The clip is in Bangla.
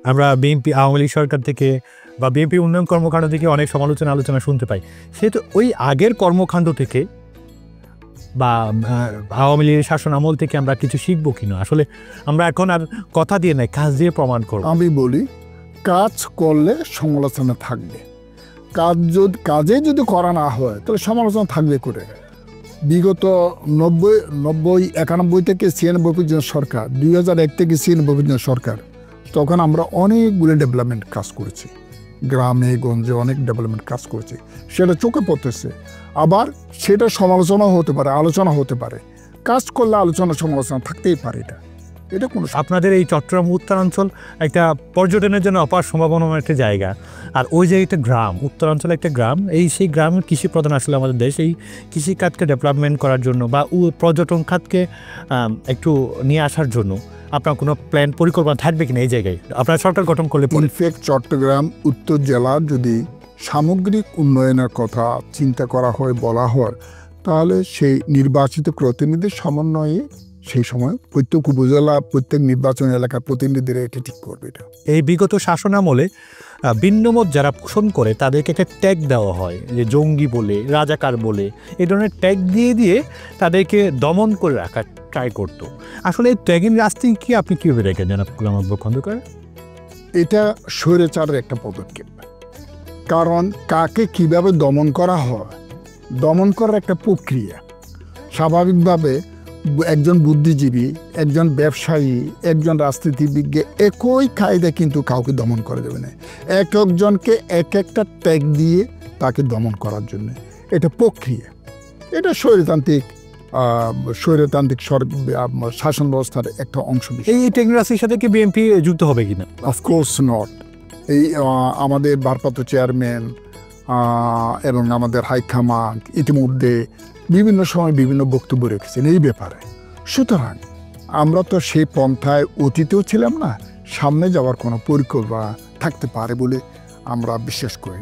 আমরা বিএনপি আওয়ামী লীগ সরকার থেকে বা বিএনপি উন্নয়ন কর্মকাণ্ড থেকে অনেক আলোচনা শুনতে পাই। সেহেতু ওই আগের কর্মকাণ্ড থেকে বা আওয়ামী লীগের শাসন আমল থেকে আমরা কিছু শিখবো কিনা? আসলে আমরা এখন আর কথা দিয়ে নাই, কাজ দিয়ে প্রমাণ করব। আমি বলি, কাজ করলে সমালোচনা থাকবে, কাজে যদি করা না হয় তাহলে সমালোচনা থাকবে করে। বিগত 91 থেকে 96 পর্যন্ত সরকার, 2001 থেকে 96 পর্যন্ত সরকার, তখন আমরা অনেকগুলো ডেভেলপমেন্ট কাজ করেছি, গ্রামে গঞ্জে অনেক ডেভেলপমেন্ট কাজ করেছি, সেটা চোখে পড়তেছে। আবার সেটা সমালোচনা হতে পারে, আলোচনা হতে পারে। কাজ করলে আলোচনা সমালোচনা থাকতেই পারে। এটা কোনো আপনাদের এই চট্টগ্রাম উত্তরাঞ্চল একটা পর্যটনের জন্য অপার সম্ভাবনার একটা জায়গা, আর ওই জায়গাটা গ্রাম, উত্তরাঞ্চল একটা গ্রাম। সেই গ্রামের কৃষি প্রধান আসলে আমাদের দেশ। এই কৃষি খাতকে ডেভেলপমেন্ট করার জন্য বা পর্যটন খাতকে একটু নিয়ে আসার জন্য আপনার কোনো প্ল্যান পরিকল্পনা থাকবে কিনা এই জায়গায় আপনার সরকার গঠন করলে? ইনফ্যাক্ট চট্টগ্রাম উত্তর জেলার যদি সামগ্রিক উন্নয়নের কথা চিন্তা করা হয়, বলা হয়, তাহলে সেই নির্বাচিত প্রতিনিধির সমন্বয়ে সেই সময় প্রত্যেক উপজেলা, প্রত্যেক নির্বাচন এলাকার প্রতিনিধিরা এটা ঠিক করবে। এটা এই বিগত শাসনামলে ভিন্নমত যারা পোষণ করে তাদেরকে একটা ট্যাগ দেওয়া হয়, যে জঙ্গি বলে, রাজাকার বলে, এই ধরনের ট্যাগ দিয়ে তাদেরকে দমন করে রাখার ট্রাই করতো। আসলে এই ট্যাগিং রাজনীতি কি আপনি কীভাবে রেখে দেন গোলাম আকবর খন্দকার? এটা স্বৈরাচারের একটা পদক্ষেপ। কারণ কাকে কিভাবে দমন করা হয়, দমন করার একটা প্রক্রিয়া। স্বাভাবিকভাবে একজন বুদ্ধিজীবী, একজন ব্যবসায়ী, একজন রাজনীতিবিজ্ঞ একই কায়দা কিন্তু কাউকে দমন করে দেবে না। একজনকে এক একটা ট্যাগ দিয়ে তাকে দমন করার জন্য এটা প্রক্রিয়া। এটা স্বৈরতান্ত্রিক শাসন ব্যবস্থার একটা অংশ। এই টেকনোক্রেসির সাথে কি বিএনপি যুক্ত হবে কিনা? Of course not. এই আমাদের ভারপ্রাপ্ত চেয়ারম্যান এবং আমাদের হাইকমান্ড ইতিমধ্যে বিভিন্ন সময় বিভিন্ন বক্তব্য রেখেছেন এই ব্যাপারে। সুতরাং আমরা তো সেই পন্থায় অতীতেও ছিলাম না, সামনে যাওয়ার কোনো পরিকল্পনা থাকতে পারে বলে আমরা বিশ্বাস করি।